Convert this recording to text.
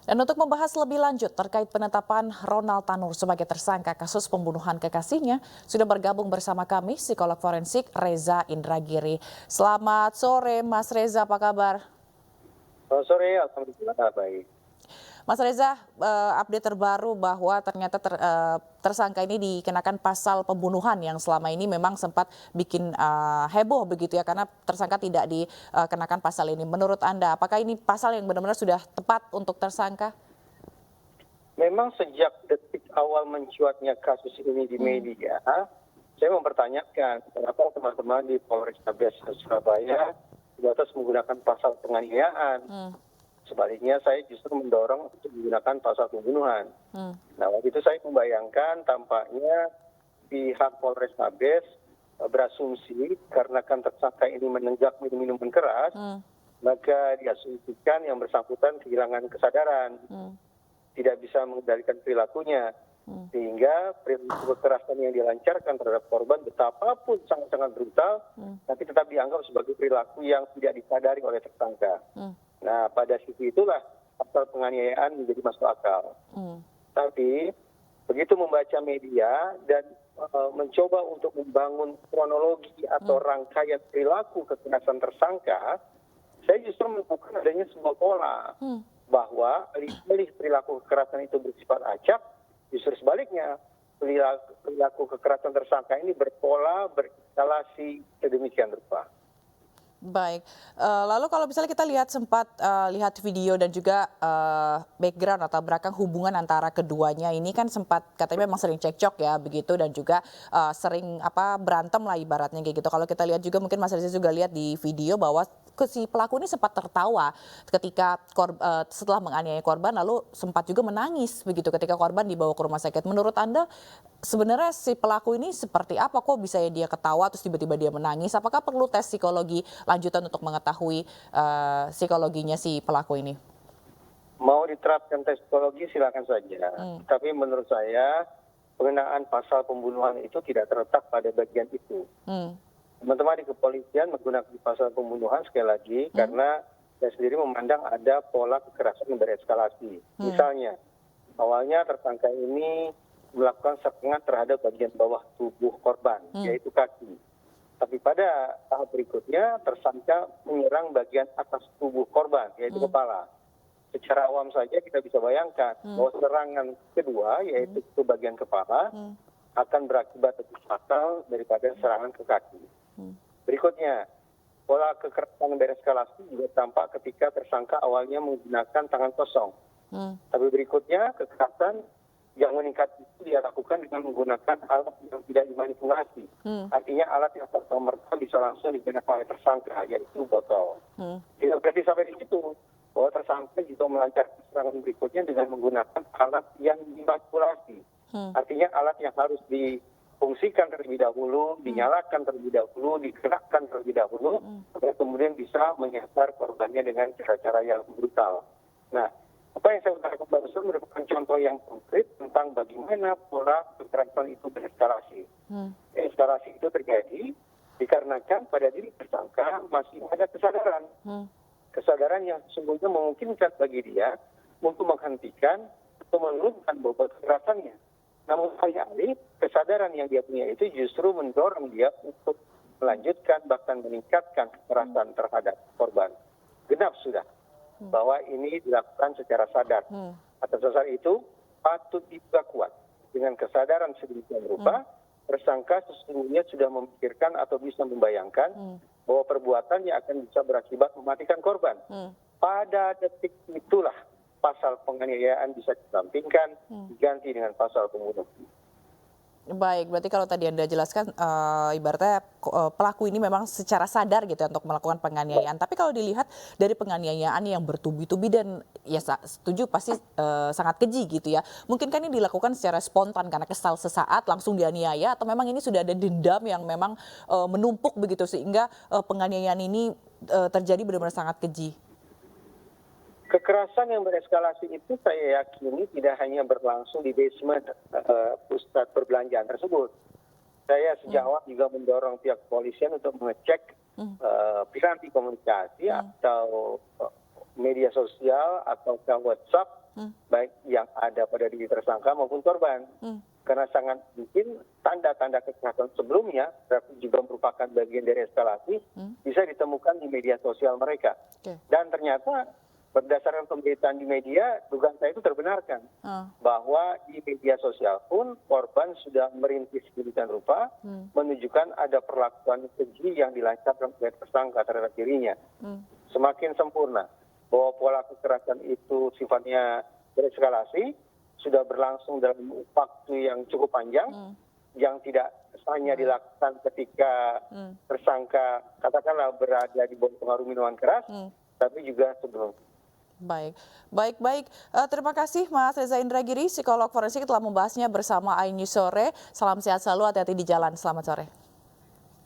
Dan untuk membahas lebih lanjut terkait penetapan Ronald Tanur sebagai tersangka kasus pembunuhan kekasihnya, sudah bergabung bersama kami psikolog forensik Reza Indragiri. Selamat sore Mas Reza, apa kabar? Selamat sore, alhamdulillah baik. Mas Reza, update terbaru bahwa ternyata tersangka ini dikenakan pasal pembunuhan yang selama ini memang sempat bikin heboh begitu ya, karena tersangka tidak dikenakan pasal ini. Menurut Anda, apakah ini pasal yang benar-benar sudah tepat untuk tersangka? Memang sejak detik awal mencuatnya kasus ini di media, saya mempertanyakan kenapa teman-teman di Polrestabes Surabaya sebatas menggunakan pasal penganiayaan. Sebaliknya saya justru mendorong untuk menggunakan pasal pembunuhan. Nah, waktu itu saya membayangkan tampaknya pihak Polrestabes berasumsi karena kan tersangka ini menenggak minuman keras, maka diasumsikan yang bersangkutan kehilangan kesadaran, tidak bisa mengendalikan perilakunya, sehingga perilaku kekerasan yang dilancarkan terhadap korban betapapun sangat-sangat brutal, tapi tetap dianggap sebagai perilaku yang tidak disadari oleh tersangka. Nah, pada sisi itulah pasal penganiayaan menjadi masuk akal. Tapi begitu membaca media dan mencoba untuk membangun kronologi atau rangkaian perilaku kekerasan tersangka, saya justru menemukan adanya sebuah pola bahwa alih-alih perilaku kekerasan itu bersifat acak, justru sebaliknya perilaku kekerasan tersangka ini berpola, berinstalasi sedemikian rupa. Baik, lalu kalau misalnya kita sempat lihat video dan juga background atau belakang hubungan antara keduanya ini kan sempat katanya memang sering cekcok ya begitu, dan juga sering berantem lah ibaratnya kayak gitu. Kalau kita lihat juga mungkin Mas Reza juga lihat di video bahwa si pelaku ini sempat tertawa ketika setelah menganiaya korban, lalu sempat juga menangis begitu ketika korban dibawa ke rumah sakit. Menurut Anda sebenarnya si pelaku ini seperti apa, kok bisa ya dia ketawa terus tiba-tiba dia menangis? Apakah perlu tes psikologi lanjutan untuk mengetahui psikologinya si pelaku ini? Mau diterapkan tes psikologi silakan saja. Tapi menurut saya pengenaan pasal pembunuhan itu tidak terletak pada bagian itu. Teman-teman di kepolisian menggunakan pasal pembunuhan sekali lagi karena saya sendiri memandang ada pola kekerasan yang bereskalasi. Misalnya, awalnya tersangka ini melakukan serangan terhadap bagian bawah tubuh korban, yaitu kaki. Tapi pada tahap berikutnya, tersangka menyerang bagian atas tubuh korban, yaitu kepala. Secara awam saja kita bisa bayangkan bahwa serangan kedua, yaitu ke bagian kepala, akan berakibat lebih fatal daripada serangan ke kaki. Berikutnya, pola kekerasan bereskalasi juga tampak ketika tersangka awalnya menggunakan tangan kosong. Tapi berikutnya, kekerasan yang meningkat itu dia lakukan dengan menggunakan alat yang tidak dimanipulasi. Artinya alat yang serta-merta bisa langsung digunakan oleh tersangka, yaitu botol. Tidak berarti sampai di situ, bahwa tersangka juga melancarkan serangan berikutnya dengan menggunakan alat yang dimanipulasi. Artinya alat yang harus difungsikan terlebih dahulu, dinyalakan terlebih dahulu, digerakkan terlebih dahulu, agar kemudian bisa menyasar korbannya dengan cara-cara yang brutal. Nah, apa yang saya utarakan barusan merupakan contoh yang konkret tentang bagaimana pola kekerasan itu bereskalasi. Eskalasi itu terjadi dikarenakan pada diri tersangka masih ada kesadaran. Kesadaran yang sesungguhnya memungkinkan bagi dia untuk menghentikan atau menurunkan bobot kekerasannya. Namun alih-alih kesadaran yang dia punya itu justru mendorong dia untuk melanjutkan bahkan meningkatkan kekerasan terhadap korban. Genap sudah bahwa ini dilakukan secara sadar. Atas dasar itu patut diduga kuat dengan kesadaran sedemikian rupa, tersangka sesungguhnya sudah memikirkan atau bisa membayangkan bahwa perbuatannya akan bisa berakibat mematikan korban. Pada detik itulah pasal penganiayaan bisa disampingkan, diganti dengan pasal pembunuhan. Baik, berarti kalau tadi Anda jelaskan ibaratnya pelaku ini memang secara sadar gitu ya untuk melakukan penganiayaan. Tapi kalau dilihat dari penganiayaan yang bertubi-tubi dan ya setuju pasti sangat keji gitu ya. Mungkin kan ini dilakukan secara spontan karena kesal sesaat langsung dianiaya, atau memang ini sudah ada dendam yang memang menumpuk begitu sehingga penganiayaan ini terjadi benar-benar sangat keji. Kekerasan yang bereskalasi itu saya yakini tidak hanya berlangsung di basement pusat perbelanjaan tersebut. Saya sejak awal juga mendorong pihak kepolisian untuk mengecek piranti komunikasi atau media sosial atau ke WhatsApp, baik yang ada pada diri tersangka maupun korban. Karena sangat mungkin tanda-tanda kekerasan sebelumnya, tapi juga merupakan bagian dari eskalasi, bisa ditemukan di media sosial mereka. Dan ternyata berdasarkan pemberitaan di media, dugaan saya itu terbenarkan. Bahwa di media sosial pun korban sudah merintis sedemikian rupa, menunjukkan ada perlakuan keji yang dilancarkan oleh tersangka terhadap dirinya. Semakin sempurna bahwa pola kekerasan itu sifatnya bereskalasi, sudah berlangsung dalam waktu yang cukup panjang, yang tidak hanya dilakukan ketika tersangka katakanlah berada di bawah pengaruh minuman keras, tapi juga sebelum. Baik. Terima kasih Mas Reza Indragiri, psikolog forensik telah membahasnya bersama iNews Sore. Salam sehat selalu, hati-hati di jalan. Selamat sore.